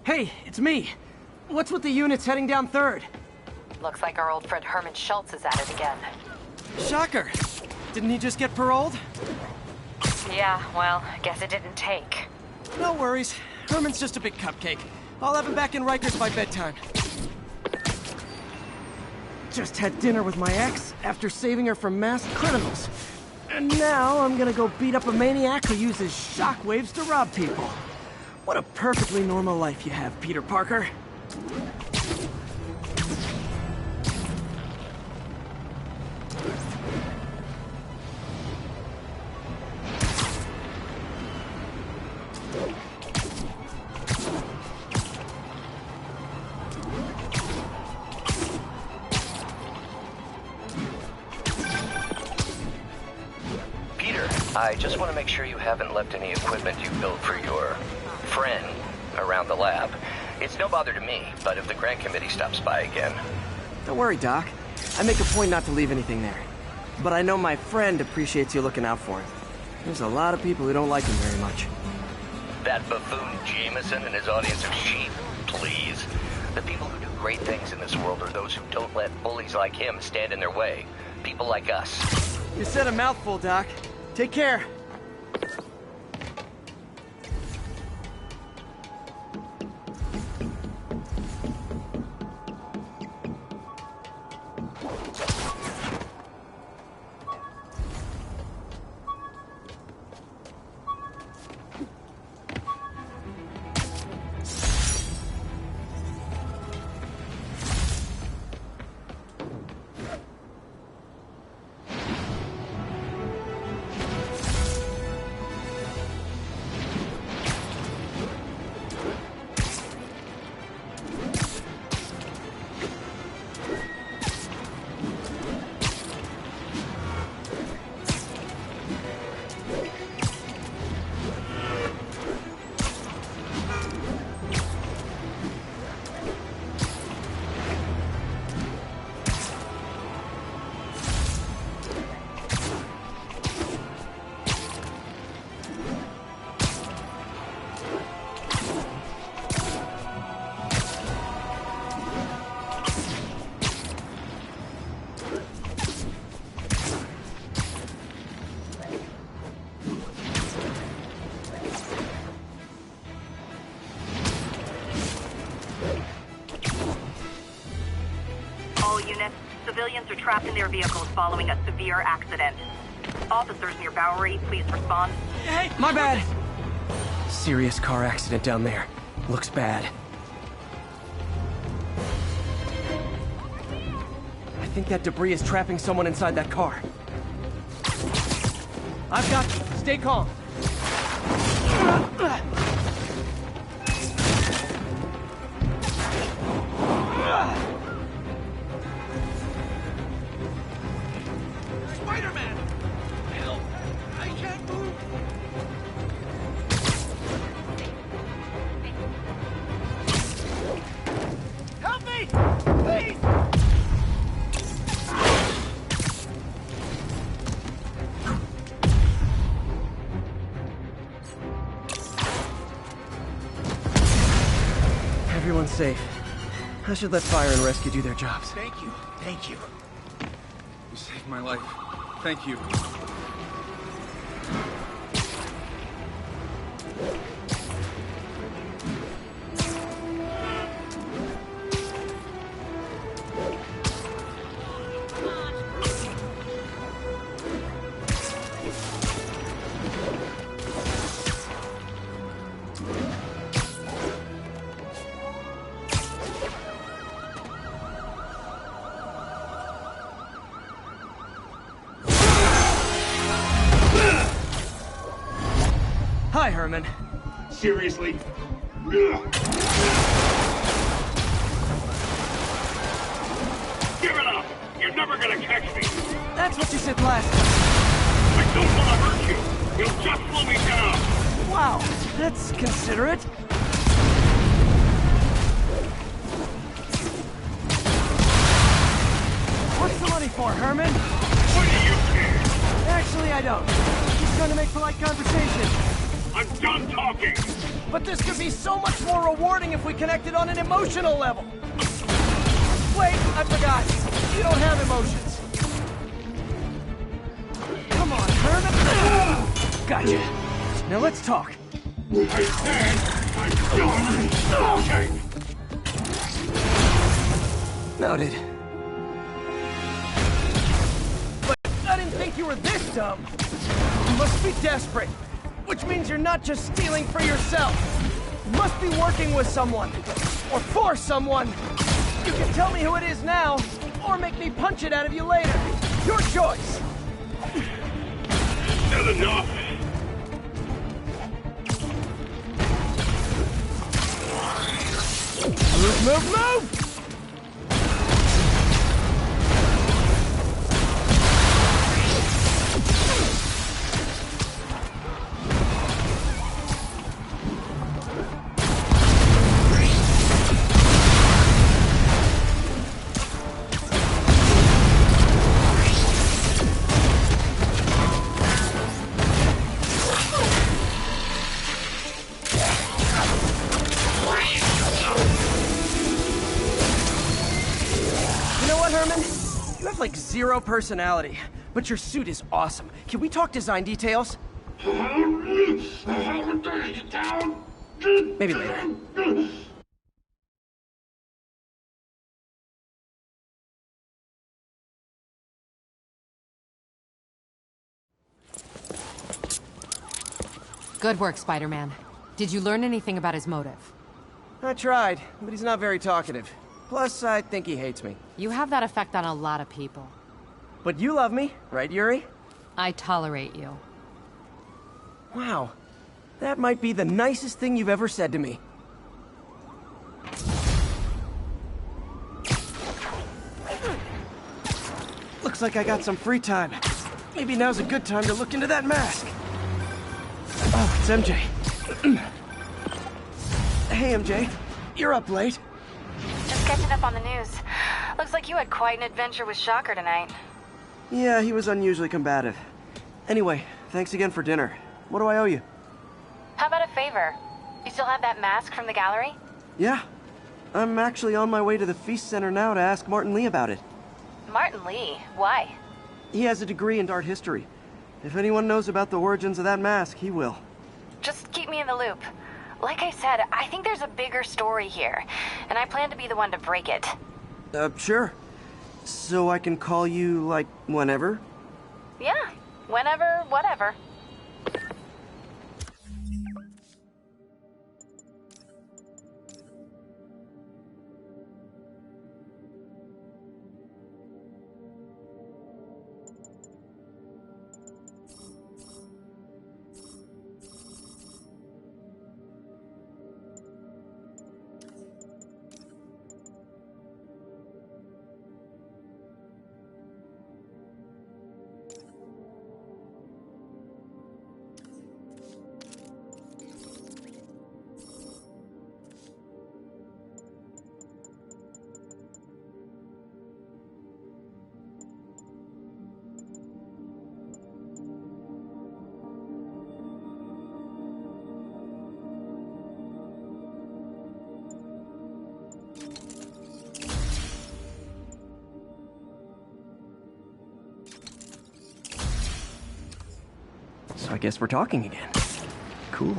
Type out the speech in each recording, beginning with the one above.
Hey, it's me. What's with the units heading down 3rd? Looks like our old friend Herman Schultz is at it again. Shocker. Didn't he just get paroled? Yeah, well, I guess it didn't take. No worries. Herman's just a big cupcake. I'll have him back in Rikers by bedtime. Just had dinner with my ex after saving her from masked criminals. And now I'm gonna go beat up a maniac who uses shockwaves to rob people. What a perfectly normal life you have, Peter Parker. I just want to make sure you haven't left any equipment you built for your friend around the lab. It's no bother to me, but if the grant committee stops by again... Don't worry, Doc. I make a point not to leave anything there. But I know my friend appreciates you looking out for him. There's a lot of people who don't like him very much. That buffoon Jameson and his audience of sheep? Please. The people who do great things in this world are those who don't let bullies like him stand in their way. People like us. You said a mouthful, Doc. Take care. Civilians are trapped in their vehicles following a severe accident. Officers near Bowery, please respond. Hey, my bad. Serious car accident down there. Looks bad. I think that debris is trapping someone inside that car. I've got you. Stay calm. Spiderman! Help! I can't move! Help me! Please! Everyone's safe. I should let fire and rescue do their jobs. Thank you. Thank you. You saved my life. Thank you. Hi, Herman. Seriously? Give it up! You're never gonna catch me! That's what you said last time. I don't want to hurt you! You'll just slow me down! Wow, that's considerate. What's the money for, Herman? What do you care? Actually, I don't. Just trying to make polite conversation. I'm done talking! But But this could be so much more rewarding if we connected on an emotional level. Wait, I forgot. You don't have emotions. Come on, Herman. Gotcha. Now let's talk. I said I'm done talking! Noted. But I didn't think you were this dumb. You must be desperate. Which means you're not just stealing for yourself. You must be working with someone. Or for someone. You can tell me who it is now, or make me punch it out of you later. Your choice. Not enough! Move! Like zero personality, but your suit is awesome. Can we talk design details? Maybe later. Good work, Spider-Man. Did you learn anything about his motive? I tried, but he's not very talkative. Plus, I think he hates me. You have that effect on a lot of people. But you love me, right, Yuri? I tolerate you. Wow. That might be the nicest thing you've ever said to me. Looks like I got some free time. Maybe now's a good time to look into that mask. Oh, it's MJ. Hey, MJ. You're up late. Just catching up on the news. Looks like you had quite an adventure with Shocker tonight. Yeah, he was unusually combative. Anyway, thanks again for dinner. What do I owe you? How about a favor? You still have that mask from the gallery? Yeah. I'm actually on my way to the Feast Center now to ask Martin Lee about it. Martin Lee? Why? He has a degree in art history. If anyone knows about the origins of that mask, he will. Just keep me in the loop. Like I said, I think there's a bigger story here, and I plan to be the one to break it. Sure. So I can call you, like, whenever? Yeah, whenever, whatever. So I guess we're talking again. Cool.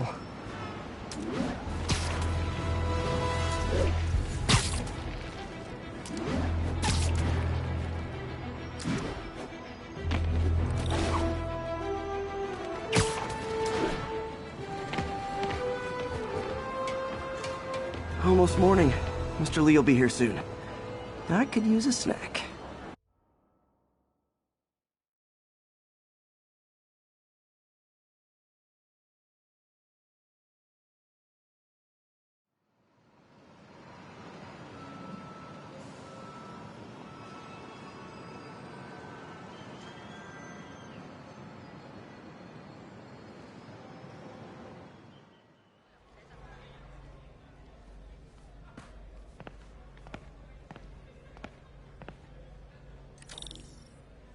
Almost morning. Mr. Lee will be here soon. I could use a snack.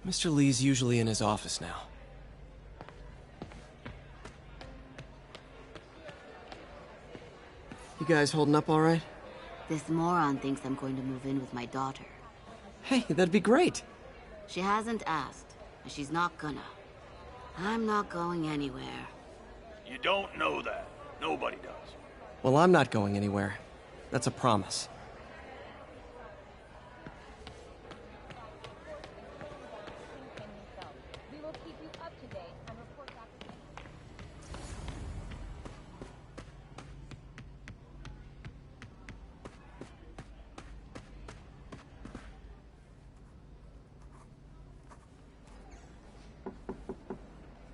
Mr. Lee's usually in his office now. You guys holding up all right? This moron thinks I'm going to move in with my daughter. Hey, that'd be great. She hasn't asked, and she's not gonna. I'm not going anywhere. You don't know that. Nobody does. Well, I'm not going anywhere. That's a promise.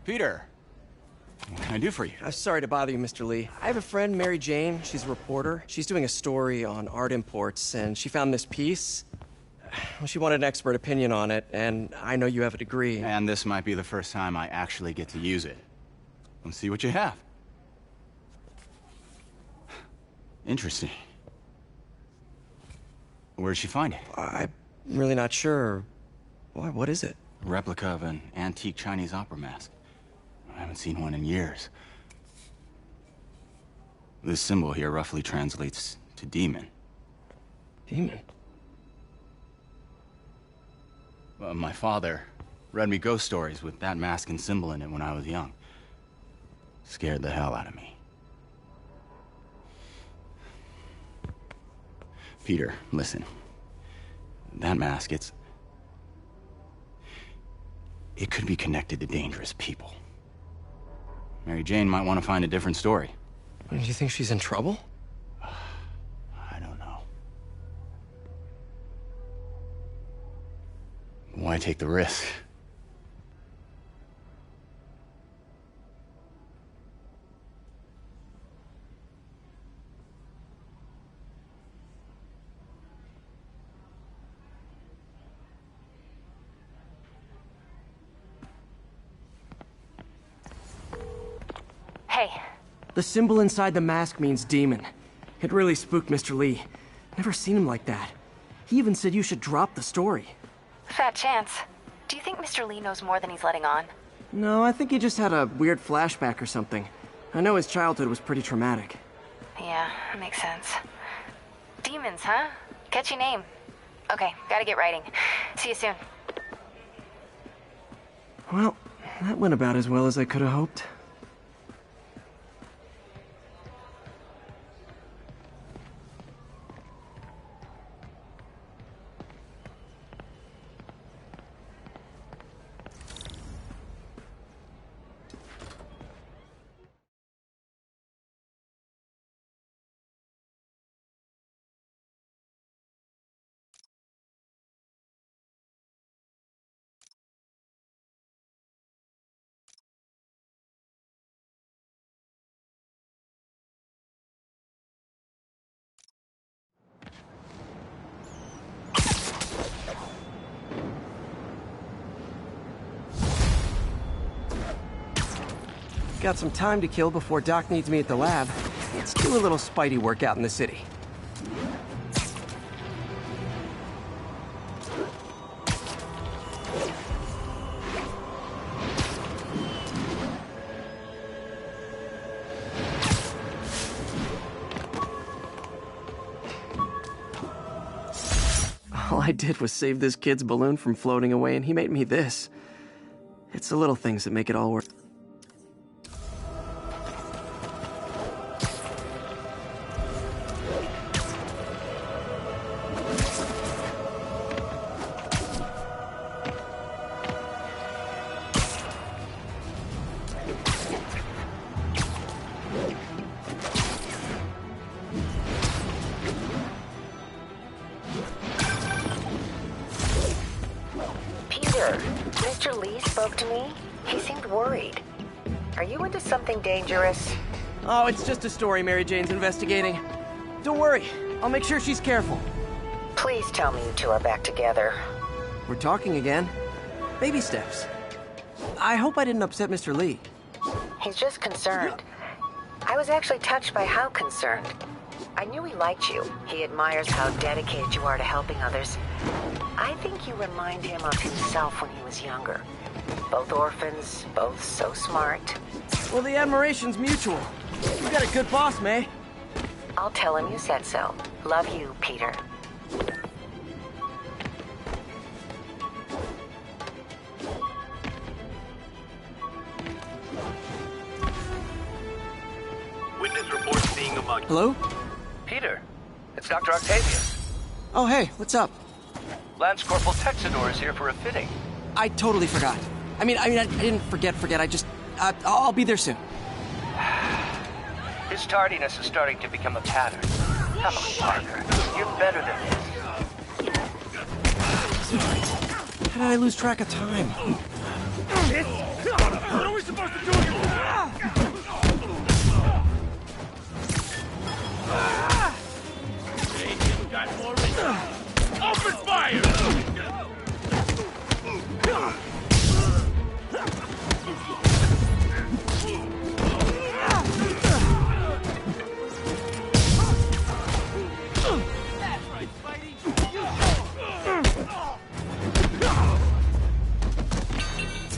Peter, what can I do for you? Sorry to bother you, Mr. Lee. I have a friend, Mary Jane. She's a reporter. She's doing a story on art imports, and she found this piece. Well, she wanted an expert opinion on it, and I know you have a degree. And this might be the first time I actually get to use it. Let's see what you have. Interesting. Where'd she find it? I'm really not sure. Why, what is it? A replica of an antique Chinese opera mask. I haven't seen one in years. This symbol here roughly translates to demon. Demon? My father read me ghost stories with that mask and symbol in it when I was young. Scared the hell out of me. Peter, listen. That mask, it could be connected to dangerous people. Mary Jane might want to find a different story. Do you think she's in trouble? I don't know. Why take the risk? Hey, The symbol inside the mask means demon. It really spooked Mr. Lee. Never seen him like that. He even said you should drop the story. fat chance. Do you think Mr. Lee knows more than he's letting on? No, I think he just had a weird flashback or something. I know his childhood was pretty traumatic. Yeah, makes sense. Demons, huh? Catchy name. Okay, gotta get writing. See you soon. Well, that went about as well as I could have hoped. Got some time to kill before Doc needs me at the lab. Let's do a little Spidey workout in the city. All I did was save this kid's balloon from floating away, and he made me this. It's the little things that make it all work. Mr. Lee spoke to me. He seemed worried. Are you into something dangerous? Oh, it's just a story Mary Jane's investigating. Don't worry, I'll make sure she's careful. Please tell me you two are back together. We're talking again. Baby steps. I hope I didn't upset Mr. Lee. He's just concerned. I was actually touched by how concerned. I knew he liked you. He admires how dedicated you are to helping others. I think you remind him of himself when he was younger. Both orphans, both so smart. Well, the admiration's mutual. You got a good boss, May. I'll tell him you said so. Love you, Peter. Witness report seeing a mug. Hello? Peter, it's Dr. Octavius. Oh, hey, what's up? Lance Corporal Texador is here for a fitting. I totally forgot. I didn't forget. I'll be there soon. His tardiness is starting to become a pattern. Come on, Parker. You're better than this. How did I lose track of time? What are we supposed to do here? Got more reason. Open fire!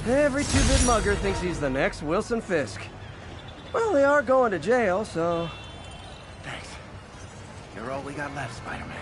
Every two-bit mugger thinks he's the next Wilson Fisk. Well, they are going to jail, so... Thanks. You're all we got left, Spider-Man.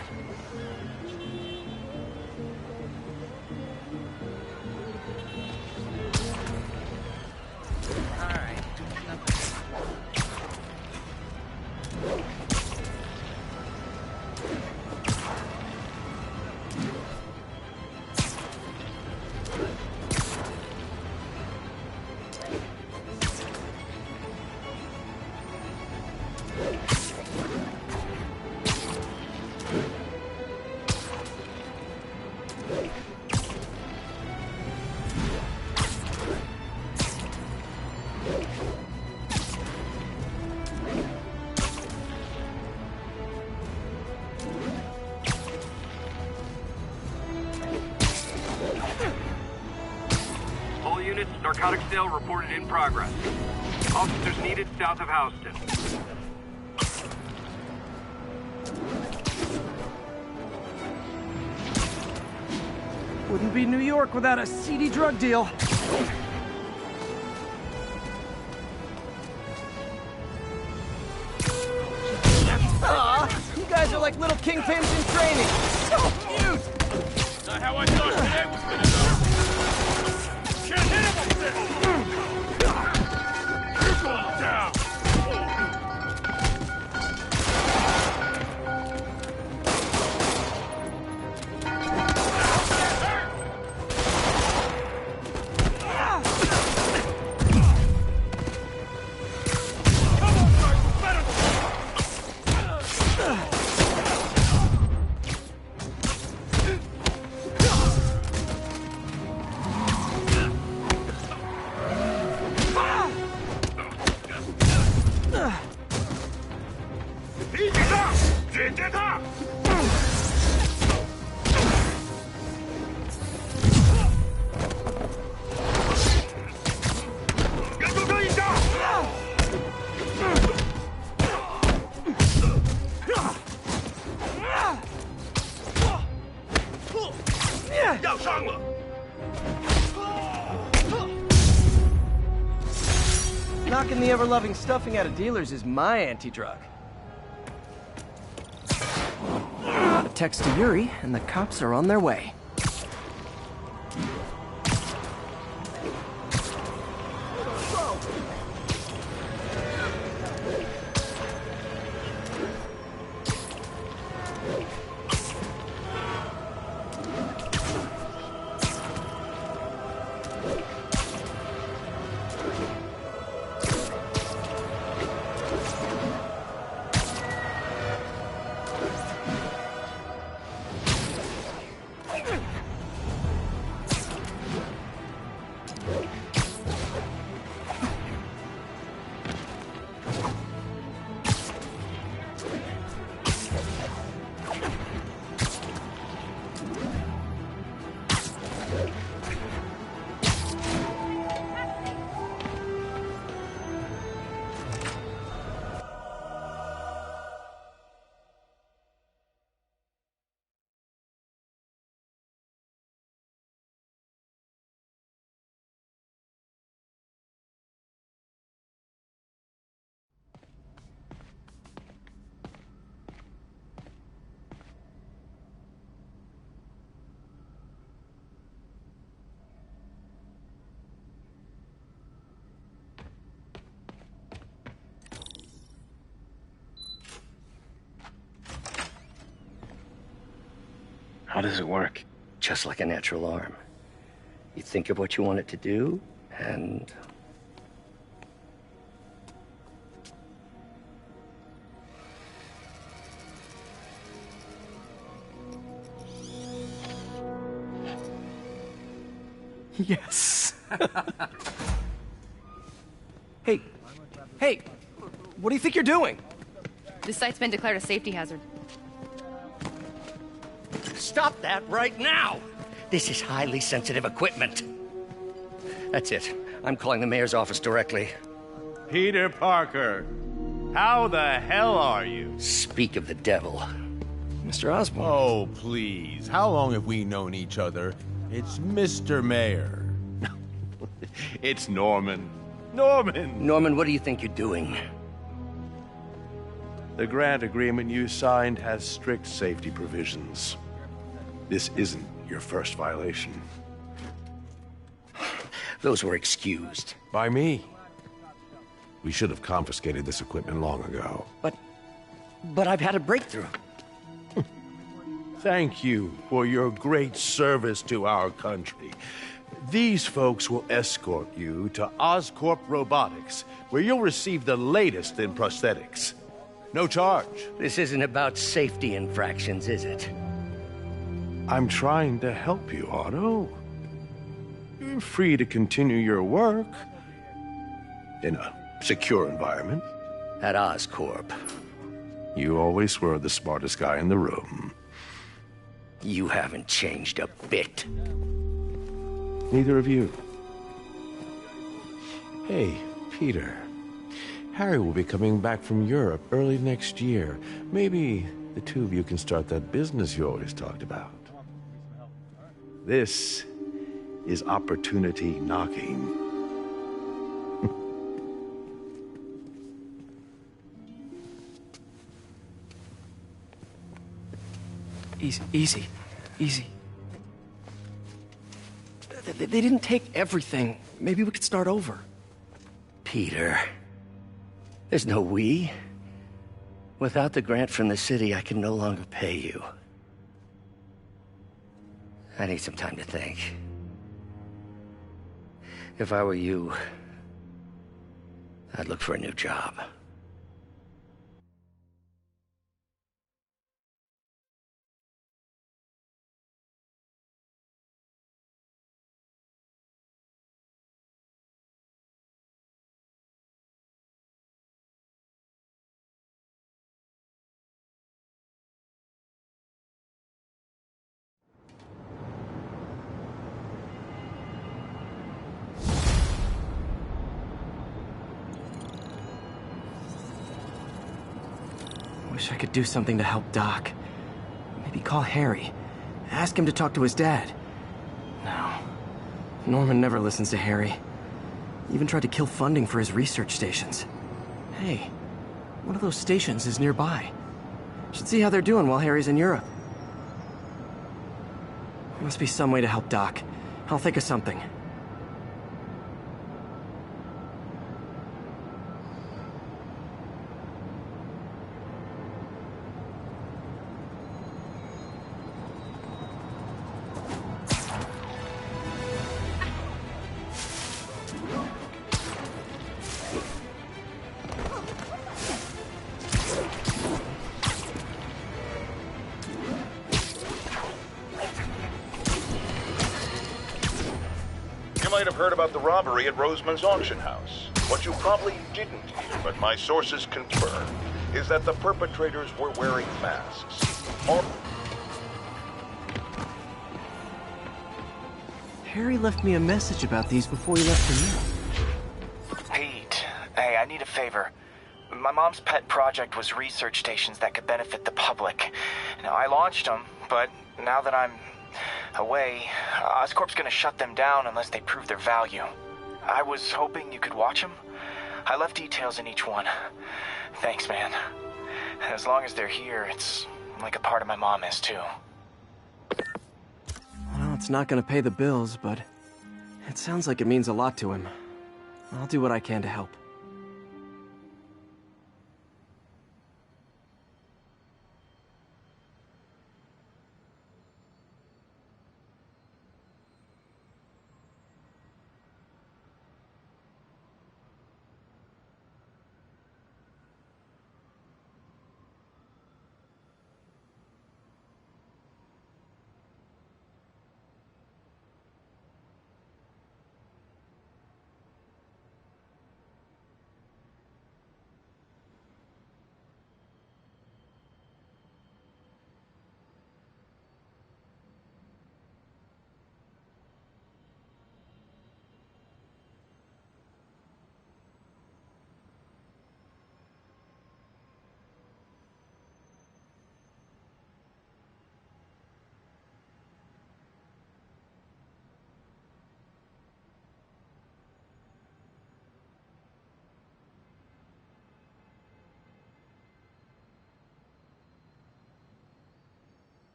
All units, narcotics sale reported in progress. Officers needed south of Houston. Wouldn't be New York without a seedy drug deal. Aw, you guys are like little kingpins in training. So cute! Not how I thought today was gonna go. Can't hit him up there! You're going down! Knocking the ever-loving stuffing out of dealers is my anti-drug. A text to Yuri, and the cops are on their way. How does it work? Just like a natural arm. You think of what you want it to do, and... Yes. Hey, hey, what do you think you're doing? This site's been declared a safety hazard. Stop that right now! This is highly sensitive equipment. That's it. I'm calling the mayor's office directly. Peter Parker, how the hell are you? Speak of the devil. Mr. Osborn. Oh, please. How long have we known each other? It's Mr. Mayor. It's Norman. Norman! Norman, what do you think you're doing? The grant agreement you signed has strict safety provisions. This isn't your first violation. Those were excused. By me. We should have confiscated this equipment long ago. But I've had a breakthrough. Thank you for your great service to our country. These folks will escort you to Oscorp Robotics, where you'll receive the latest in prosthetics. No charge. This isn't about safety infractions, is it? I'm trying to help you, Otto. You're free to continue your work in a secure environment. At Oscorp. You always were the smartest guy in the room. You haven't changed a bit. Neither of you. Hey, Peter. Harry will be coming back from Europe early next year. Maybe the two of you can start that business you always talked about. This is opportunity knocking. Easy. They didn't take everything. Maybe we could start over. Peter, there's no we. Without the grant from the city, I can no longer pay you. I need some time to think. If I were you, I'd look for a new job. Wish I could do something to help Doc. Maybe call Harry. Ask him to talk to his dad. No. Norman never listens to Harry. He even tried to kill funding for his research stations. Hey, one of those stations is nearby. Should see how they're doing while Harry's in Europe. Must be some way to help Doc. I'll think of something. You might have heard about the robbery at Roseman's auction house. What you probably didn't hear, but my sources confirm, is that the perpetrators were wearing masks. Harry left me a message about these before he left for me. Pete, hey, I need a favor. My mom's pet project was research stations that could benefit the public. Now, I launched them, but now that I'm away, Oscorp's gonna shut them down unless they prove their value. I was hoping you could watch them. I left details in each one. Thanks, man. As long as they're here, it's like a part of my mom is, too. Well, it's not gonna pay the bills, but it sounds like it means a lot to him. I'll do what I can to help.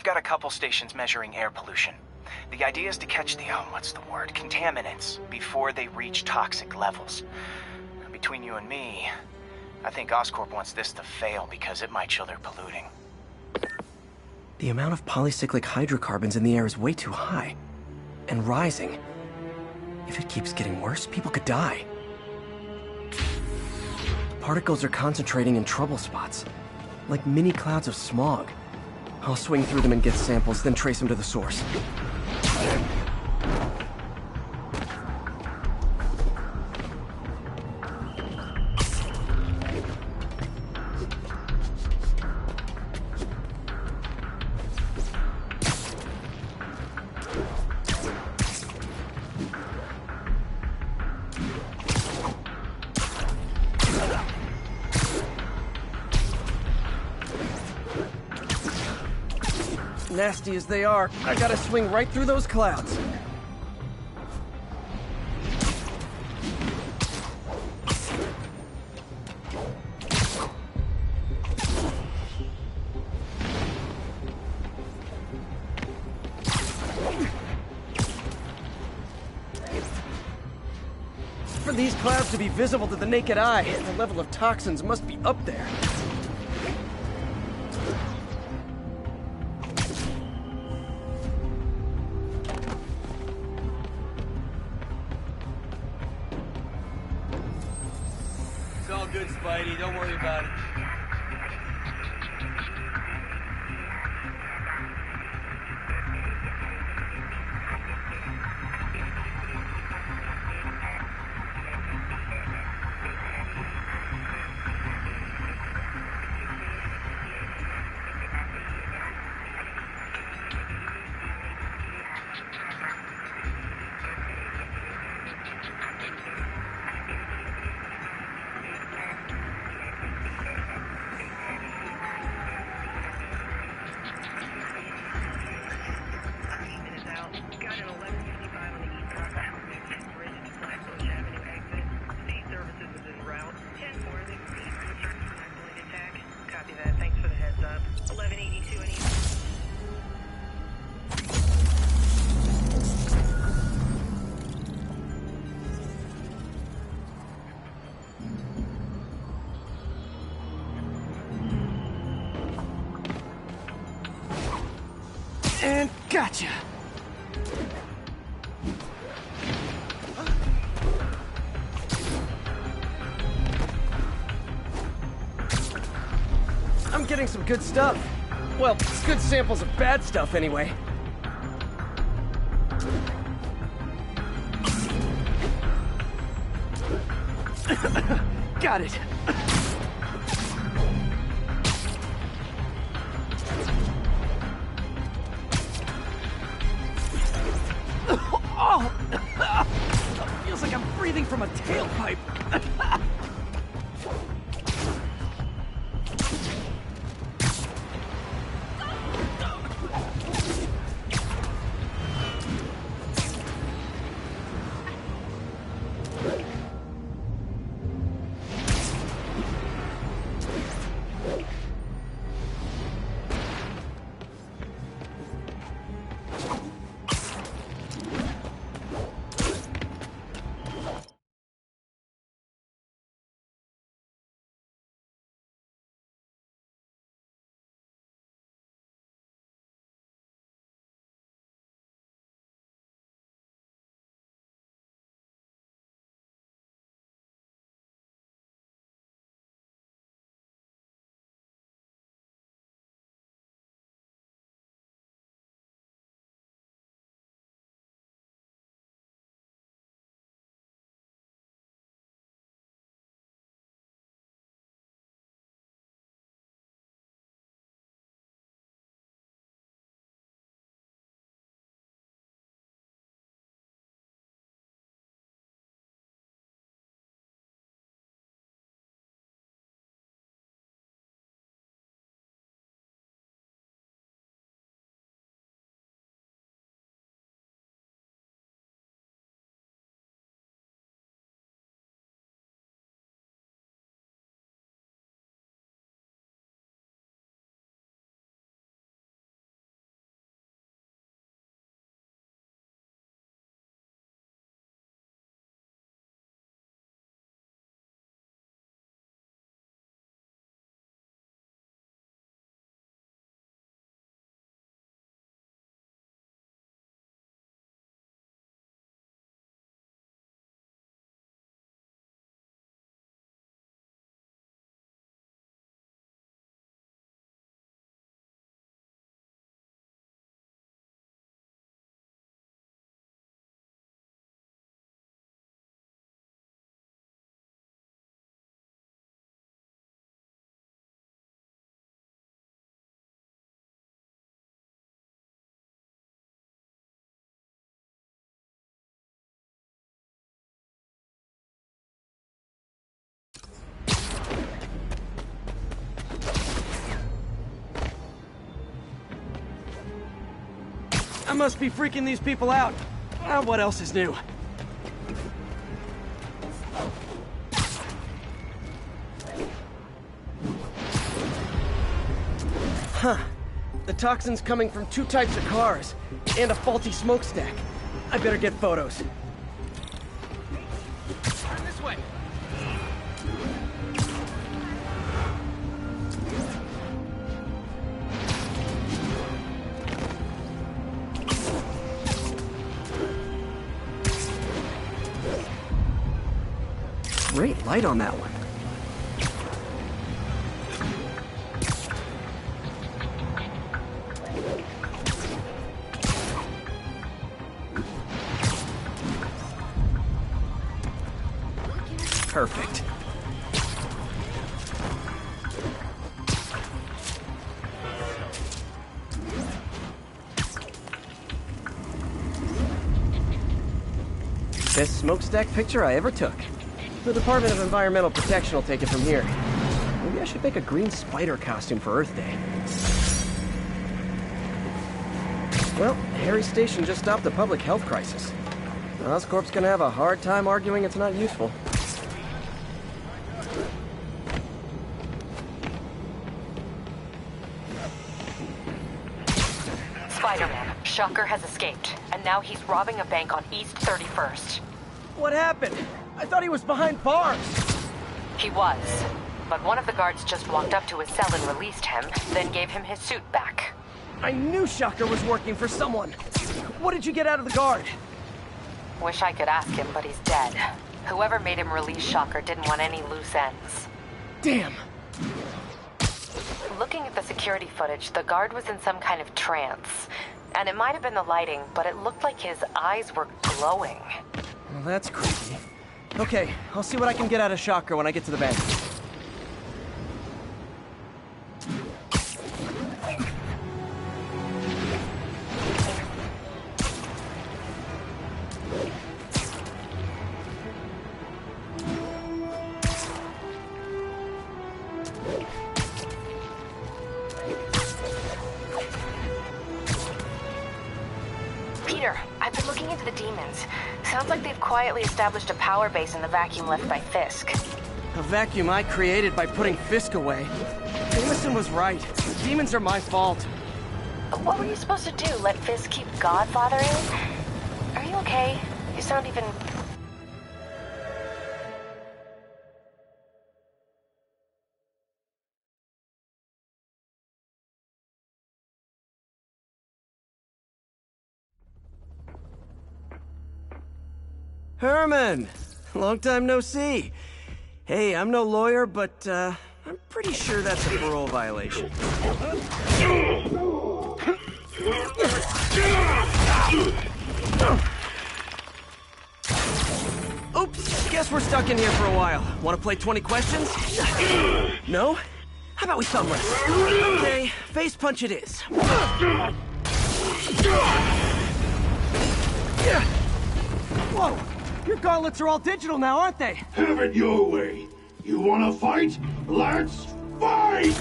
got a couple stations measuring air pollution. The idea is to catch the, contaminants before they reach toxic levels. Between you and me, I think Oscorp wants this to fail because it might show they're polluting. The amount of polycyclic hydrocarbons in the air is way too high. And rising. If it keeps getting worse, people could die. Particles are concentrating in trouble spots, like mini clouds of smog. I'll swing through them and get samples, then trace them to the source. Nasty as they are, I gotta swing right through those clouds. For these clouds to be visible to the naked eye, the level of toxins must be up there. It's all good, Spidey. Don't worry about it. And gotcha! I'm getting some good stuff. Well, good samples of bad stuff anyway. Got it. Oh! Feels like I'm breathing from a tailpipe. I must be freaking these people out. What else is new? Huh. The toxin's coming from 2 types of cars, and a faulty smokestack. I better get photos. Turn this way. Great light on that one. Perfect. Best smokestack picture I ever took. The Department of Environmental Protection will take it from here. Maybe I should make a green spider costume for Earth Day. Well, Harry Station just stopped a public health crisis. Oscorp's gonna have a hard time arguing it's not useful. Spiderman, Shocker has escaped, and now he's robbing a bank on East 31st. What happened? I thought he was behind bars. He was, but one of the guards just walked up to his cell and released him, then gave him his suit back. I knew Shocker was working for someone. What did you get out of the guard? Wish I could ask him, but he's dead. Whoever made him release Shocker didn't want any loose ends. Damn. Looking at the security footage, the guard was in some kind of trance. And it might have been the lighting, but it looked like his eyes were glowing. Well, that's creepy. Okay, I'll see what I can get out of Shocker when I get to the bank. Peter, I've been looking into the demons. Sounds like they've quietly established a power base in the vacuum left by Fisk. A vacuum I created by putting Fisk away. Jameson was right. The demons are my fault. What were you supposed to do? Let Fisk keep godfathering? Are you okay? You sound even... Herman! Long time no see. Hey, I'm no lawyer, but I'm pretty sure that's a parole violation. Oops, guess we're stuck in here for a while. Want to play 20 questions? No? How about we thumb wrestle? Okay, face punch it is. Whoa! Your gauntlets are all digital now, aren't they? Have it your way. You wanna fight? Let's fight!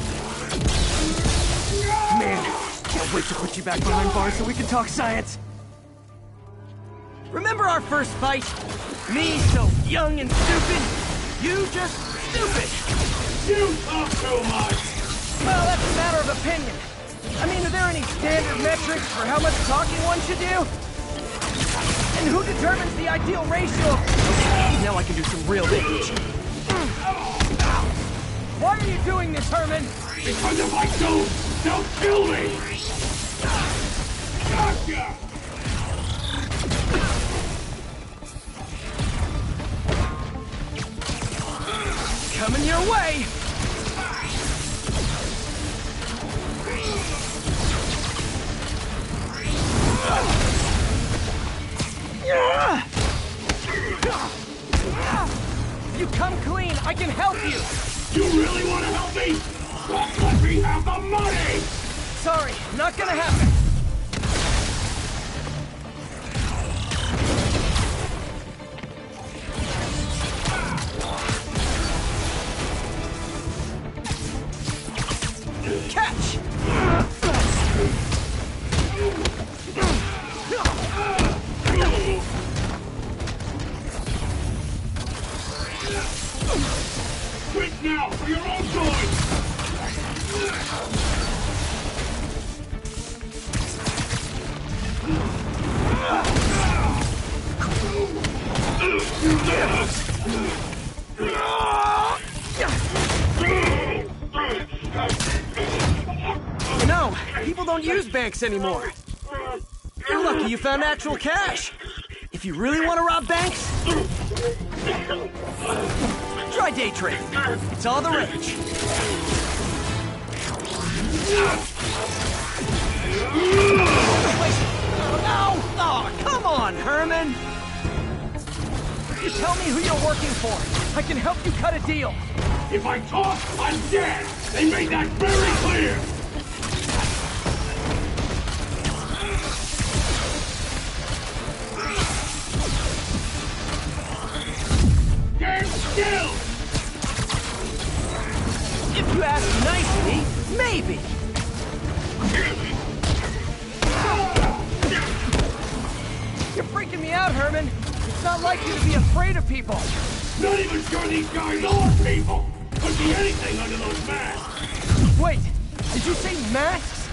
Man, can't wait to put you back behind bars so we can talk science. Remember our first fight? Me so young and stupid, you just stupid. You talk too much! Well, that's a matter of opinion. I mean, are there any standard metrics for how much talking one should do? And who determines the ideal ratio of... Okay, now I can do some real damage. Why are you doing this, Herman? Because if I don't, they'll kill me! Gotcha! Coming your way! If you come clean, I can help you! You really want to help me? Let me have the money! Sorry, not gonna happen. Catch! don't use banks anymore. You're lucky you found actual cash. If you really want to rob banks, try day trade. It's all the rage. No! Oh, come on, Herman! You tell me who you're working for. I can help you cut a deal. If I talk, I'm dead! They made that very clear! Stand still! If you ask nicely, maybe. You're freaking me out, Herman. It's not like you to be afraid of people. Not even sure these guys are people! Could be anything under those masks! Wait, did you say masks?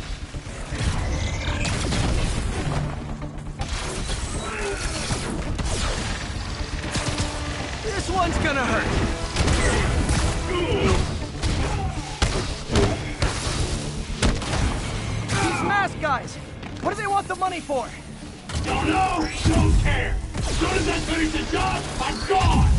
This one's gonna hurt. These mask guys, what do they want the money for? Don't know, don't care! As soon as I finish the job, I'm gone!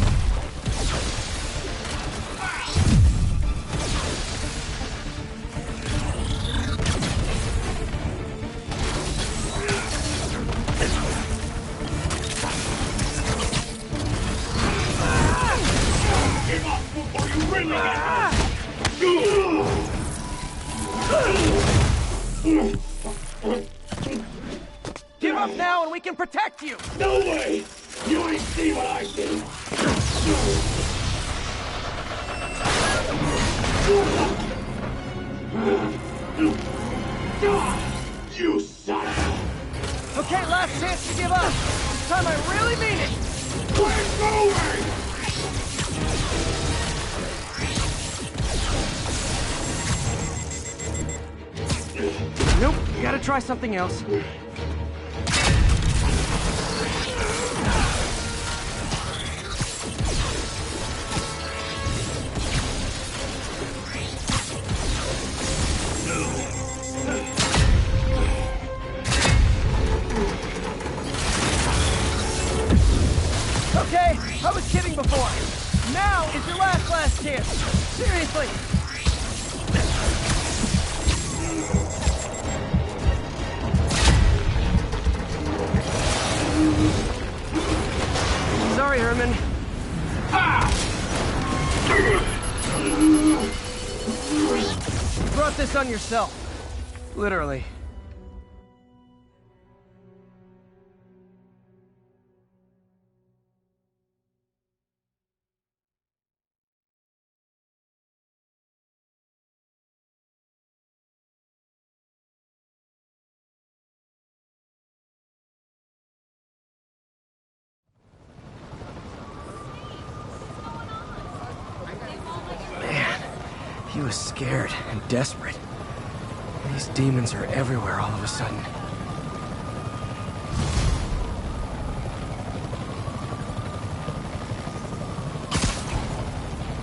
Give up before you really Give up now and we can protect you! No way! You ain't see what I see! You son of a... Okay, last chance to give up. This time I really mean it. We're going! Nope, gotta try something else. Okay, I was kidding before. Now is your last chance. Seriously. Sorry, Herman. You brought this on yourself. Literally. He was scared and desperate. These demons are everywhere all of a sudden.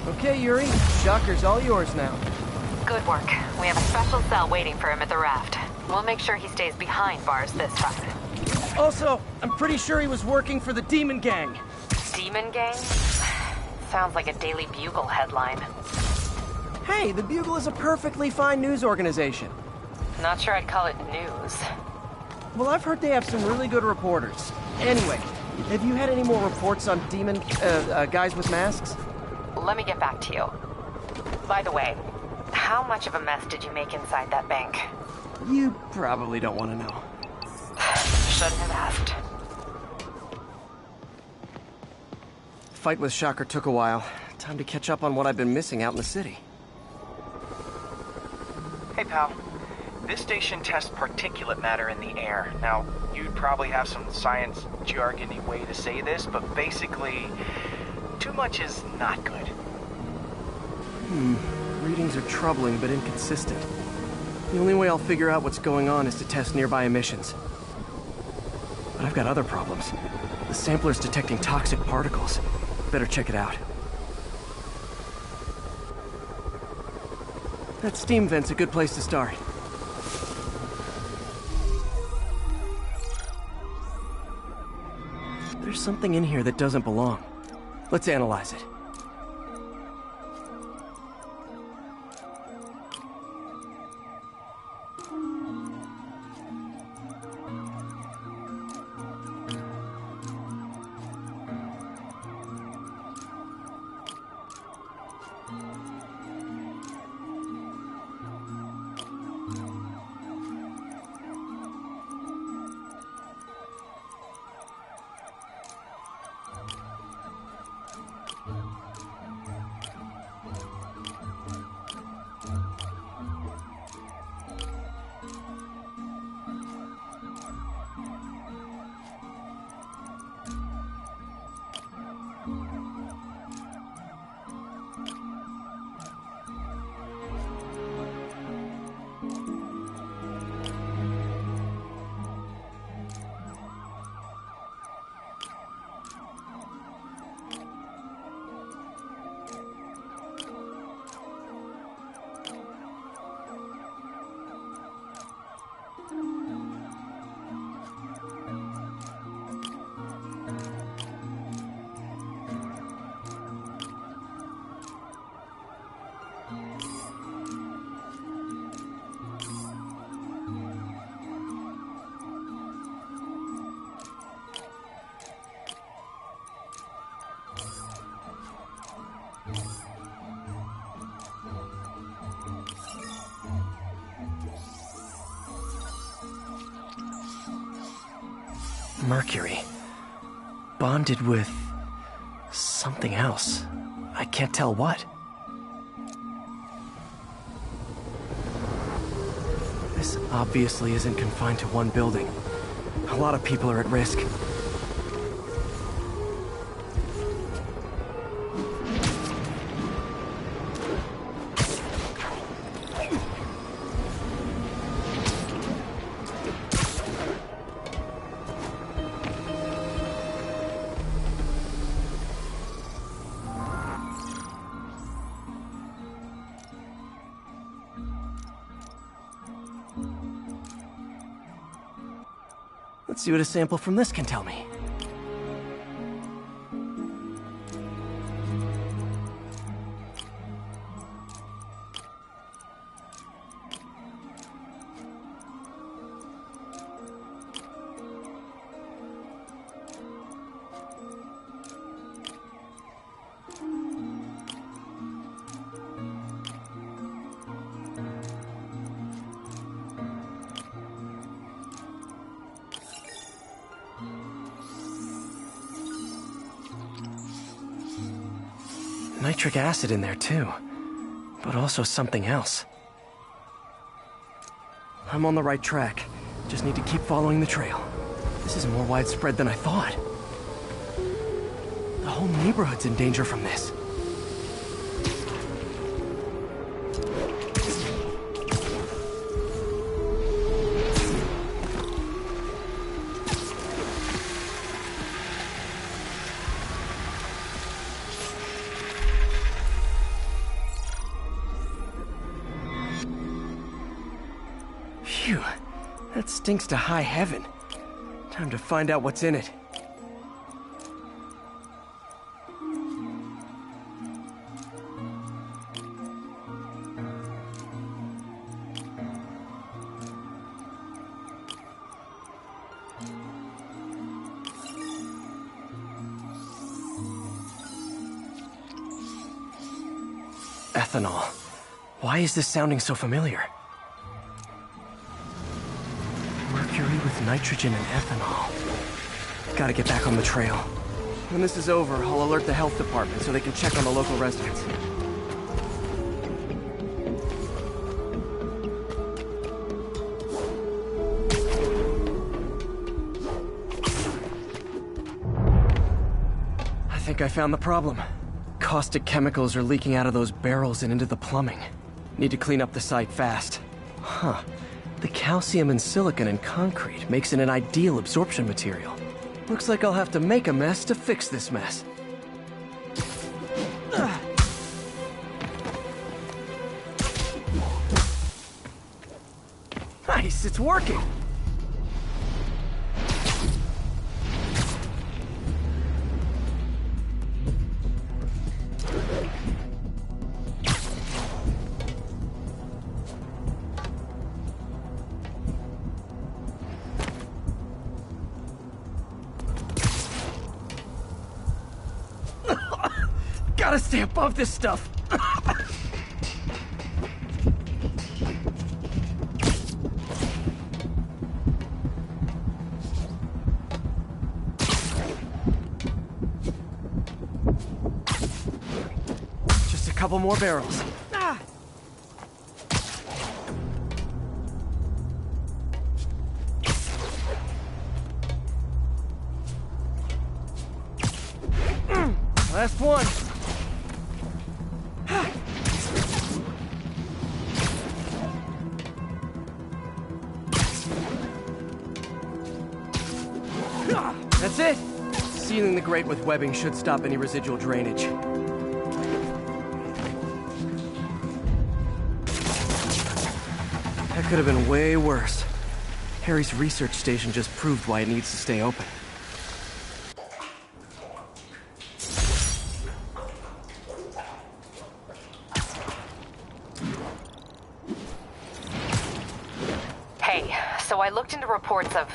Okay, Yuri. Shocker's all yours now. Good work. We have a special cell waiting for him at the raft. We'll make sure he stays behind bars this time. Also, I'm pretty sure he was working for the Demon Gang. Demon Gang? Sounds like a Daily Bugle headline. Hey, the Bugle is a perfectly fine news organization. Not sure I'd call it news. Well, I've heard they have some really good reporters. Anyway, have you had any more reports on demon, guys with masks? Let me get back to you. By the way, how much of a mess did you make inside that bank? You probably don't want to know. Shouldn't have asked. Fight with Shocker took a while. Time to catch up on what I've been missing out in the city. Hey, pal. This station tests particulate matter in the air. Now, you'd probably have some science jargony way to say this, but basically, too much is not good. Readings are troubling but inconsistent. The only way I'll figure out what's going on is to test nearby emissions. But I've got other problems. The sampler's detecting toxic particles. Better check it out. That steam vent's a good place to start. There's something in here that doesn't belong. Let's analyze it. Mercury. Bonded with something else. I can't tell what. This obviously isn't confined to one building. A lot of people are at risk. Let's see what a sample from this can tell me. Nitric acid in there too, but also something else. I'm on the right track. Just need to keep following the trail. This is more widespread than I thought. The whole neighborhood's in danger from this. Phew, that stinks to high heaven. Time to find out what's in it. Ethanol. Why is this sounding so familiar? Mercury with nitrogen and ethanol. Gotta get back on the trail. When this is over, I'll alert the health department so they can check on the local residents. I think I found the problem. Caustic chemicals are leaking out of those barrels and into the plumbing. Need to clean up the site fast. Huh. The calcium and silicon in concrete makes it an ideal absorption material. Looks like I'll have to make a mess to fix this mess. Nice, it's working! Gotta stay above this stuff. Just a couple more barrels. Ah! Last one. That's it. Sealing the grate with webbing should stop any residual drainage. That could have been way worse. Harry's research station just proved why it needs to stay open. Hey, so I looked into reports of...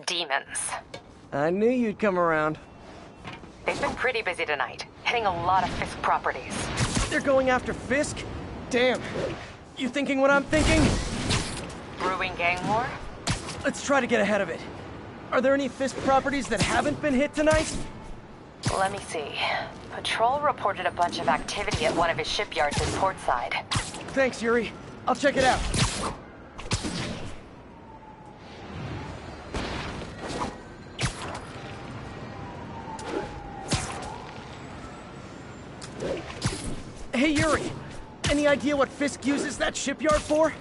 demons. I knew you'd come around. They've been pretty busy tonight, hitting a lot of Fisk properties. They're going after Fisk? Damn. You thinking what I'm thinking? Brewing gang war? Let's try to get ahead of it. Are there any Fisk properties that haven't been hit tonight? Let me see. Patrol reported a bunch of activity at one of his shipyards in Portside. Thanks, Yuri. I'll check it out. Hey, Yuri. Any idea what Fisk uses that shipyard for?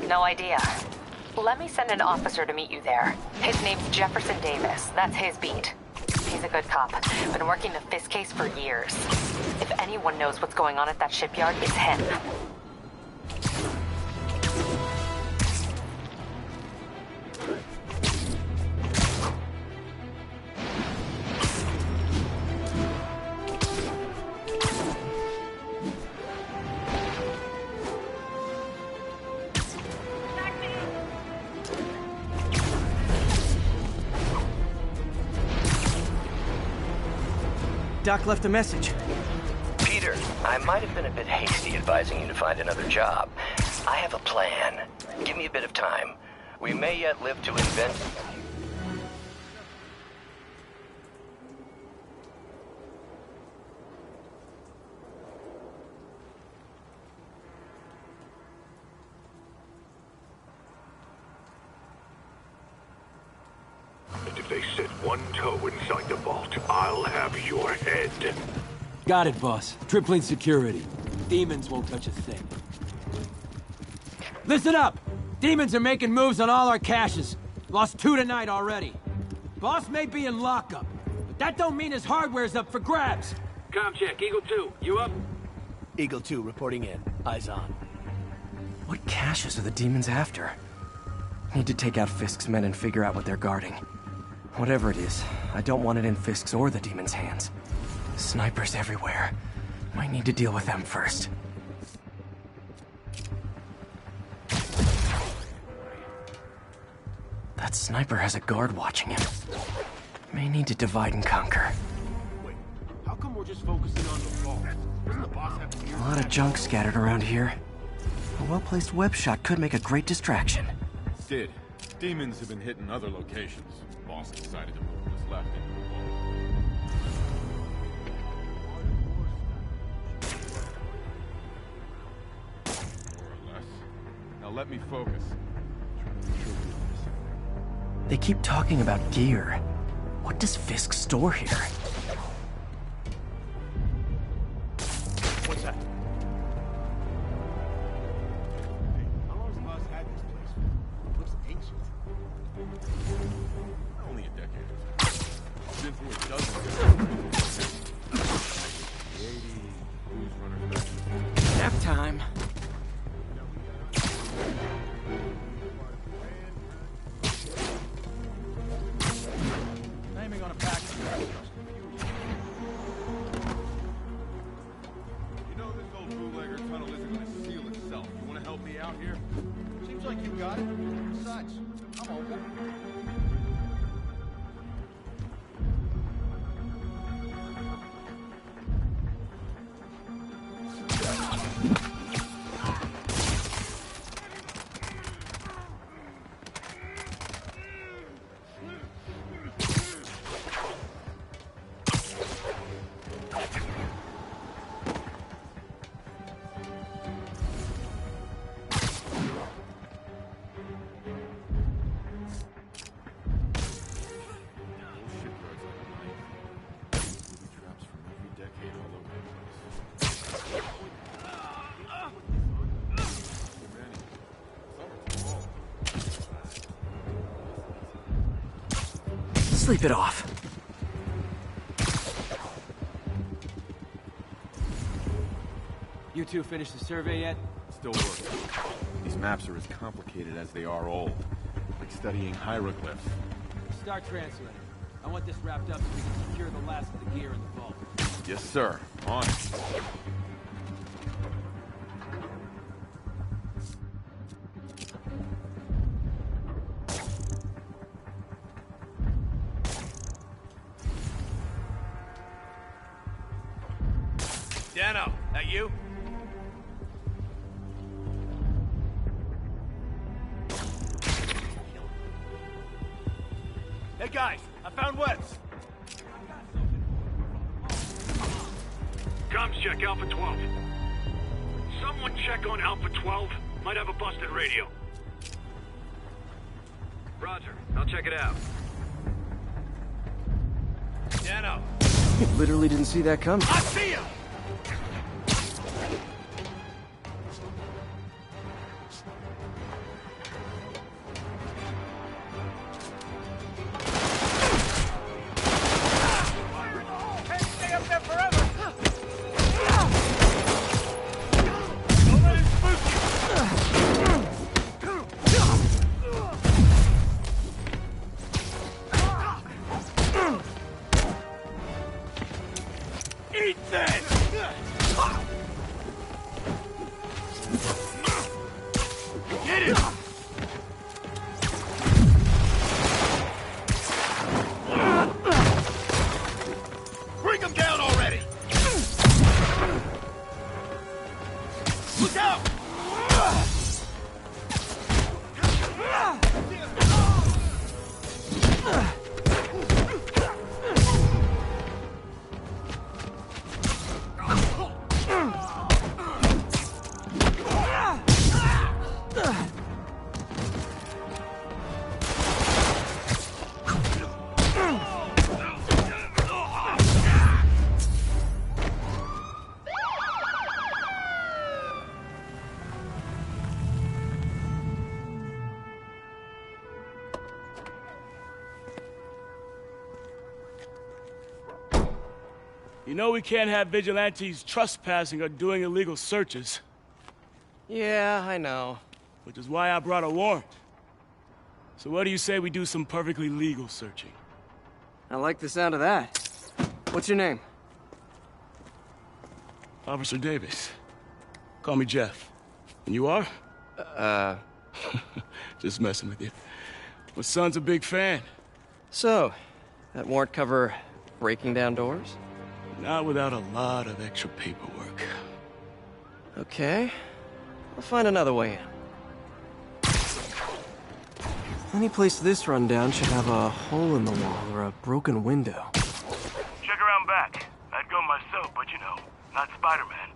No idea. Let me send an officer to meet you there. His name's Jefferson Davis. That's his beat. He's a good cop. Been working the Fisk case for years. If anyone knows what's going on at that shipyard, it's him. Doc left a message. Peter, I might have been a bit hasty advising you to find another job. I have a plan. Give me a bit of time. We may yet live to invent... And if they set one toe inside the vault, I'll have your head. Got it, boss. Tripling security. Demons won't touch a thing. Listen up! Demons are making moves on all our caches. Lost 2 tonight already. Boss may be in lockup, but that don't mean his hardware's up for grabs. Com check, Eagle 2, you up? Eagle 2 reporting in. Eyes on. What caches are the demons after? Need to take out Fisk's men and figure out what they're guarding. Whatever it is, I don't want it in Fisk's or the demons' hands. Snipers everywhere. Might need to deal with them first. That sniper has a guard watching him. May need to divide and conquer. Wait, how come we're just focusing on the vault? Doesn't the boss have to... A lot of junk scattered around here. A well-placed web shot could make a great distraction. Did. Demons have been hitting other locations. Boss decided to move what's left into the vault. More or less. Now let me focus. They keep talking about gear. What does Fisk store here? What's that? How long has the boss had this place for? Looks ancient. Only a decade. Been through a dozen. The 80s, blues runners. Nap time. Naming on a package. You know this old bootlegger tunnel isn't going to seal itself. You want to help me out here? Seems like you got it. Besides, I'm open. Sleep it off. You two finished the survey yet? Still working. These maps are as complicated as they are old. Like studying hieroglyphs. Start translating. I want this wrapped up so we can secure the last of the gear in the vault. Yes, sir. On it. Dano, that you? Hey guys, I found Webs. Comms check Alpha 12. Someone check on Alpha 12. Might have a busted radio. Roger. I'll check it out. Dano. Literally didn't see that coming. I see you! Eat this! Get it! Bring him down already! Look out! You know we can't have vigilantes trespassing or doing illegal searches. Yeah, I know. Which is why I brought a warrant. So what do you say we do some perfectly legal searching? I like the sound of that. What's your name? Officer Davis. Call me Jeff. And you are? Just messing with you. My son's a big fan. So, that warrant cover breaking down doors? Not without a lot of extra paperwork. Okay. I'll find another way in. Any place this rundown should have a hole in the wall or a broken window. Check around back. I'd go myself, but you know, not Spiderman.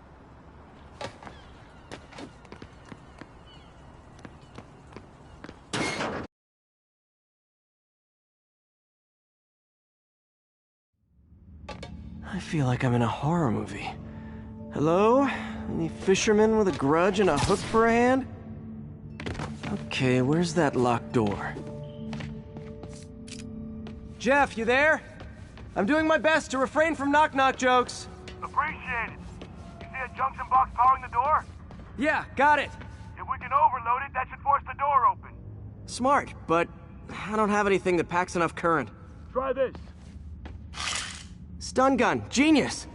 I feel like I'm in a horror movie. Hello? Any fisherman with a grudge and a hook for a hand? Okay, where's that locked door? Jeff, you there? I'm doing my best to refrain from knock-knock jokes. Appreciate it. You see a junction box powering the door? Yeah, got it. If we can overload it, that should force the door open. Smart, but I don't have anything that packs enough current. Try this. Stun gun, genius!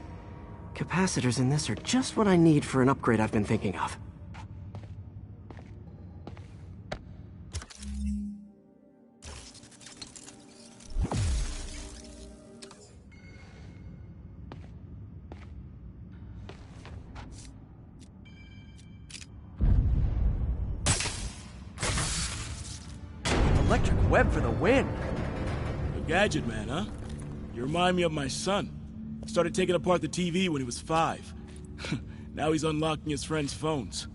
Capacitors in this are just what I need for an upgrade I've been thinking of. Electric web for the win. A gadget man, huh? You remind me of my son. Started taking apart the TV when he was 5. Now he's unlocking his friends' phones.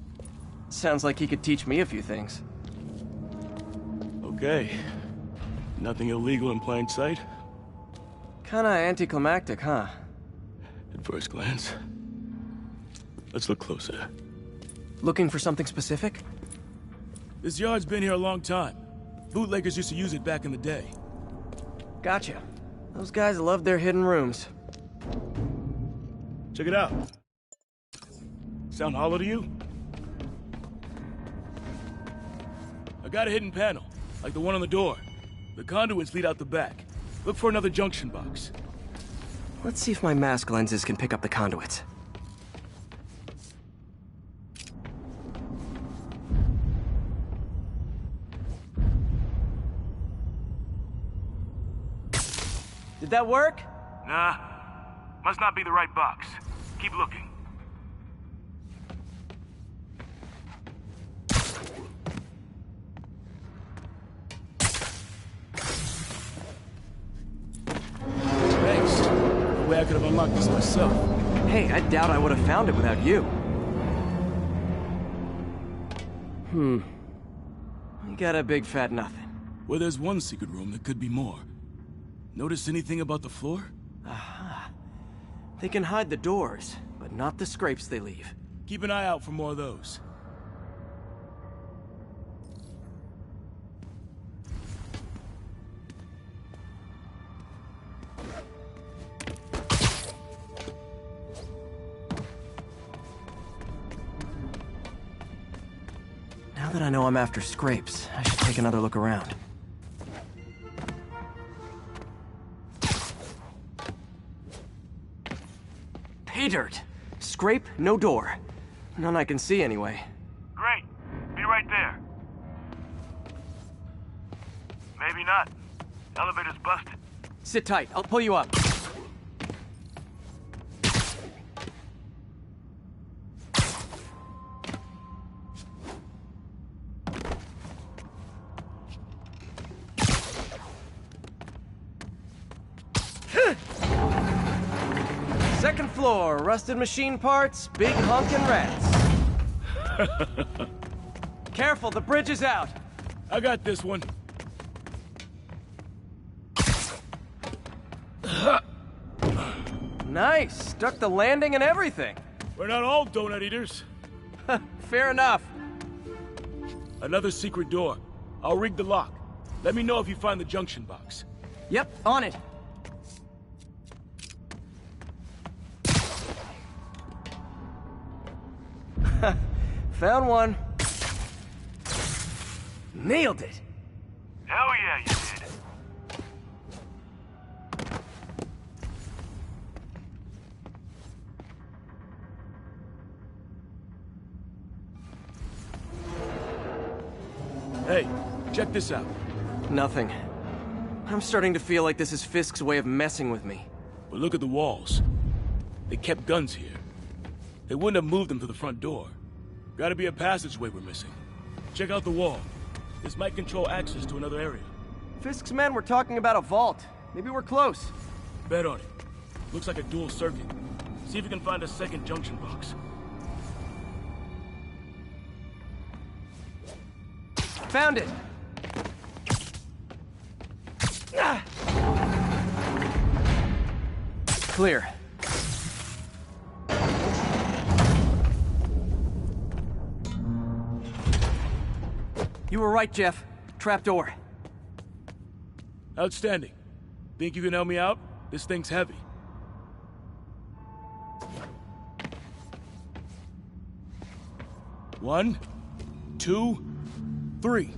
Sounds like he could teach me a few things. Okay. Nothing illegal in plain sight? Kinda anticlimactic, huh? At first glance. Let's look closer. Looking for something specific? This yard's been here a long time. Bootleggers used to use it back in the day. Gotcha. Those guys love their hidden rooms. Check it out. Sound hollow to you? I got a hidden panel, like the one on the door. The conduits lead out the back. Look for another junction box. Let's see if my mask lenses can pick up the conduits. Did that work? Nah. Must not be the right box. Keep looking. Thanks. No way I could have unlocked this myself. Hey, I doubt I would have found it without you. You got a big fat nothing. Well, there's one secret room that could be more. Notice anything about the floor? Aha. They can hide the doors, but not the scrapes they leave. Keep an eye out for more of those. Now that I know I'm after scrapes, I should take another look around. Pay dirt! Scrape, no door. None I can see anyway. Great. Be right there. Maybe not. Elevator's busted. Sit tight, I'll pull you up. Second floor, rusted machine parts, big honkin' rats. Careful, the bridge is out. I got this one. Nice, stuck the landing and everything. We're not all donut eaters. Fair enough. Another secret door. I'll rig the lock. Let me know if you find the junction box. Yep, on it. Found one. Nailed it. Hell yeah, you did. Hey, check this out. Nothing. I'm starting to feel like this is Fisk's way of messing with me. But look at the walls. They kept guns here. They wouldn't have moved them to the front door. Gotta be a passageway we're missing. Check out the wall. This might control access to another area. Fisk's men were talking about a vault. Maybe we're close. Bet on it. Looks like a dual circuit. See if you can find a second junction box. Found it! Clear. You were right, Jeff. Trapdoor. Outstanding. Think you can help me out? This thing's heavy. One, two, three.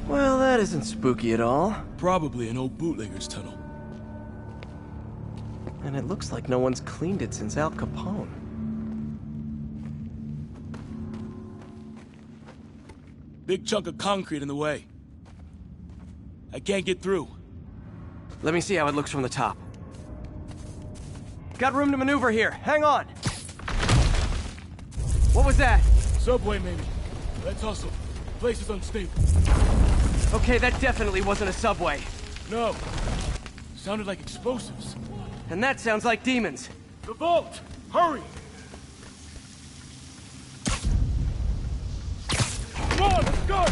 Well, that isn't spooky at all. Probably an old bootlegger's tunnel. And it looks like no one's cleaned it since Al Capone. Big chunk of concrete in the way. I can't get through. Let me see how it looks from the top. Got room to maneuver here. Hang on. What was that? Subway, maybe. Let's hustle. Place is unstable. Okay, that definitely wasn't a subway. No. Sounded like explosives. And that sounds like demons. The vault! Hurry! Come on, let's go!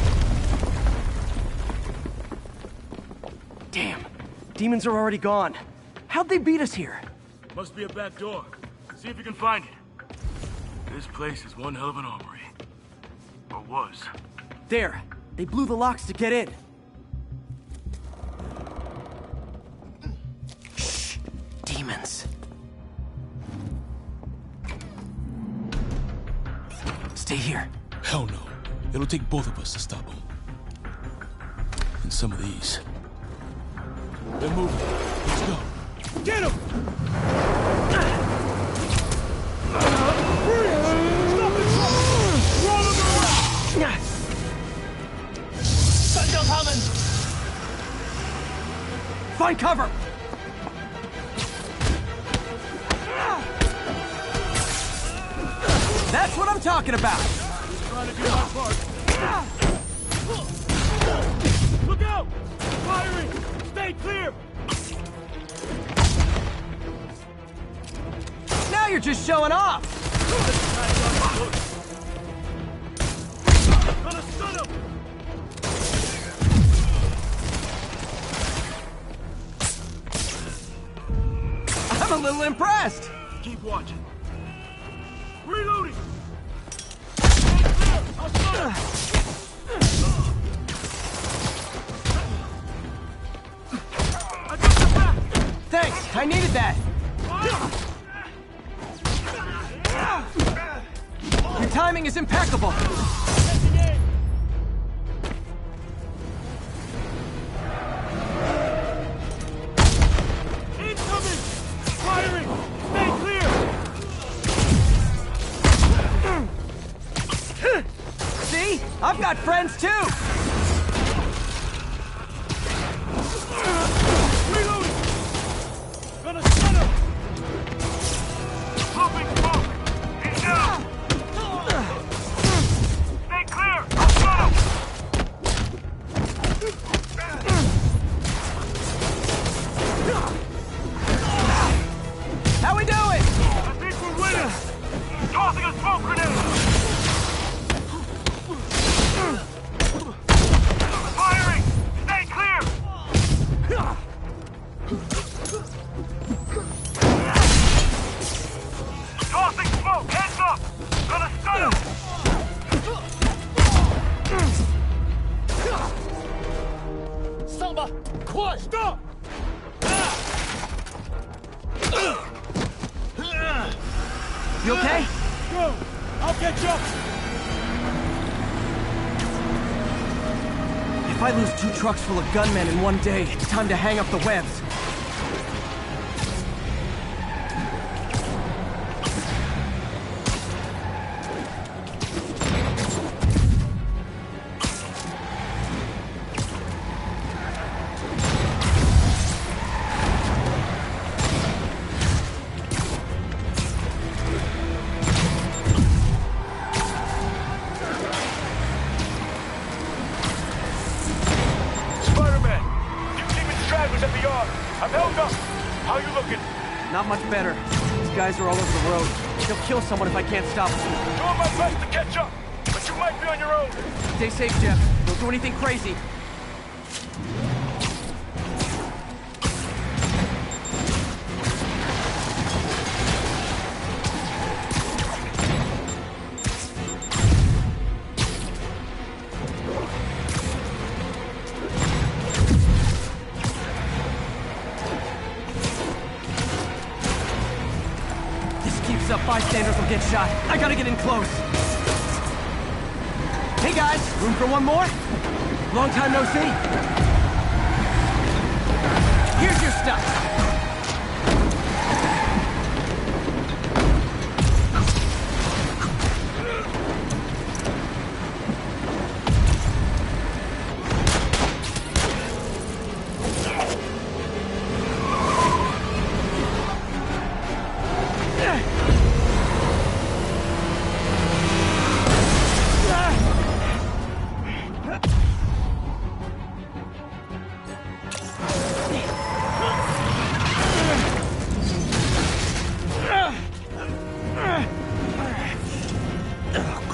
Damn. Demons are already gone. How'd they beat us here? Must be a back door. See if you can find it. This place is one hell of an armory. Or was. There. They blew the locks to get in. Shh. Demons. Stay here. Hell no. It'll take both of us to stop them. And some of these. They're moving. Let's go. Get him! Find cover! That's what I'm talking about! Trying to do my part. Look out! Firing! Stay clear! Now you're just showing off! Gonna stun him! I'm a little impressed! Keep watching. Reloading! I'll stun him! Thanks, I needed that! Your timing is impeccable! Incoming! Firing! Stay clear! See? I've got friends too! Reloading! Gonna stun him! Popping smoke! He's down! Stay clear! I'll stun him! How we doing? I think we're winning! Tossing a smoke grenade! Firing! Stay clear! Tossing smoke! Heads up! Gonna stun him! Samba! Quiet! Stop! You okay? Go! I'll catch up! If I lose 2 trucks full of gunmen in one day, it's time to hang up the webs. Spiderman! You demon stragglers at the yard! I'm held up! How you looking? Not much better. These guys are all over the road. They'll kill someone if I can't stop them. Doing my best to catch up, but you might be on your own! Stay safe, Jeff. Don't do anything crazy. get shot. I gotta get in close. Hey guys, room for one more? Long time no see. Here's your stuff.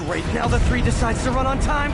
Great, now the 3 decides to run on time.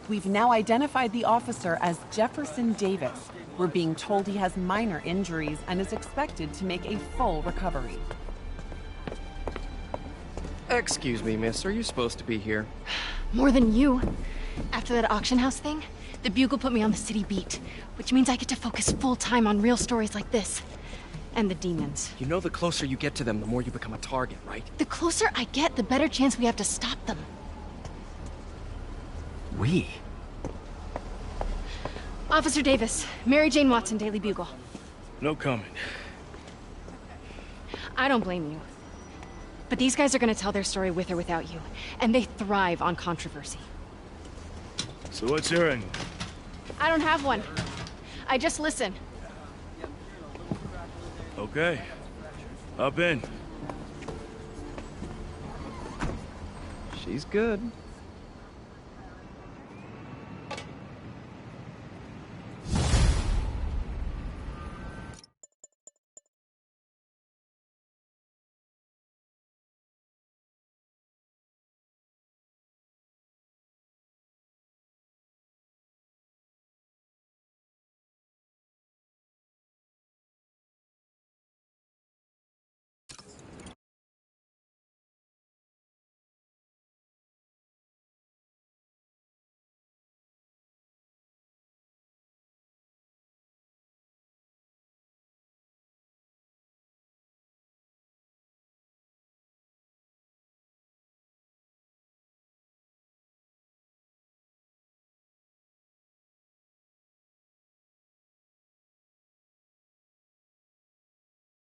We've now identified the officer as Jefferson Davis. We're being told he has minor injuries and is expected to make a full recovery. Excuse me, miss. Are you supposed to be here? More than you. After that auction house thing, the Bugle put me on the city beat, which means I get to focus full-time on real stories like this. And the demons. You know the closer you get to them, the more you become a target, right? The closer I get, the better chance we have to stop them. We? Officer Davis, Mary Jane Watson, Daily Bugle. No comment. I don't blame you. But these guys are gonna tell their story with or without you, and they thrive on controversy. So what's your angle? I don't have one. I just listen. Okay. Up in. She's good.